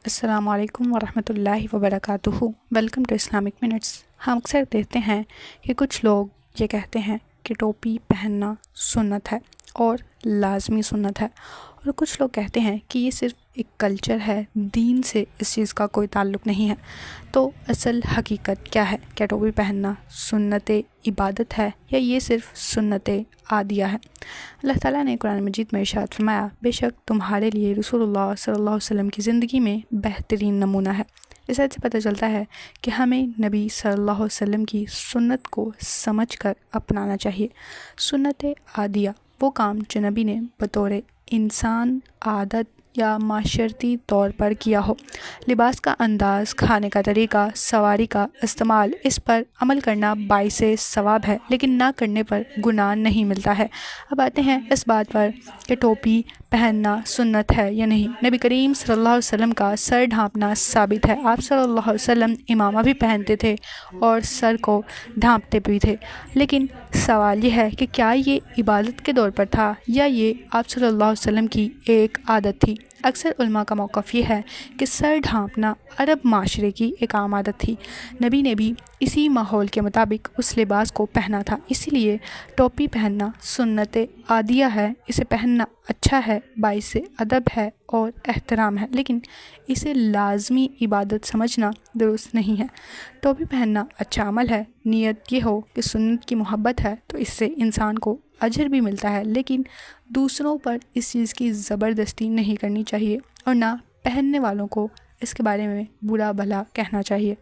السلام علیکم ورحمۃ اللہ وبرکاتہ۔ Welcome to Islamic minutes. ہم اکثر دیکھتے ہیں کہ کچھ لوگ یہ کہتے ہیں کہ ٹوپی پہننا سنت ہے اور لازمی سنت ہے، اور کچھ لوگ کہتے ہیں کہ یہ صرف ایک کلچر ہے، دین سے اس چیز کا کوئی تعلق نہیں ہے۔ تو اصل حقیقت کیا ہے؟ کیا ٹوپی پہننا سنت عبادت ہے یا یہ صرف سنت عادیہ ہے؟ اللہ تعالیٰ نے قرآن مجید میں ارشاد فرمایا، بے شک تمہارے لیے رسول اللہ صلی اللہ علیہ وسلم کی زندگی میں بہترین نمونہ ہے۔ اس آیت سے پتہ چلتا ہے کہ ہمیں نبی صلی اللہ علیہ وسلم کی سنت کو سمجھ کر اپنانا چاہیے۔ سنت عادیہ وہ کام جو نبی نے بطور انسان، عادت یا معاشرتی طور پر کیا ہو، لباس کا انداز، کھانے کا طریقہ، سواری کا استعمال، اس پر عمل کرنا باعث ثواب ہے لیکن نہ کرنے پر گناہ نہیں ملتا ہے۔ اب آتے ہیں اس بات پر کہ ٹوپی پہننا سنت ہے یا نہیں۔ نبی کریم صلی اللہ علیہ وسلم کا سر ڈھانپنا ثابت ہے۔ آپ صلی اللہ علیہ وسلم امامہ بھی پہنتے تھے اور سر کو ڈھانپتے بھی تھے، لیکن سوال یہ ہے کہ کیا یہ عبادت کے طور پر تھا یا یہ آپ صلی اللہ علیہ وسلم کی ایک عادت تھی؟ اکثر علماء کا موقف یہ ہے کہ سر ڈھانپنا عرب معاشرے کی ایک عام عادت تھی۔ نبی نے بھی اسی ماحول کے مطابق اس لباس کو پہنا تھا، اسی لیے ٹوپی پہننا سنت عادیہ ہے۔ اسے پہننا اچھا ہے، باعث ادب ہے اور احترام ہے، لیکن اسے لازمی عبادت سمجھنا درست نہیں ہے۔ ٹوپی پہننا اچھا عمل ہے، نیت یہ ہو کہ سنت کی محبت ہے تو اس سے انسان کو اجر بھی ملتا ہے، لیکن دوسروں پر اس چیز کی زبردستی نہیں کرنی چاہیے اور نہ پہننے والوں کو اس کے بارے میں برا بھلا کہنا چاہیے۔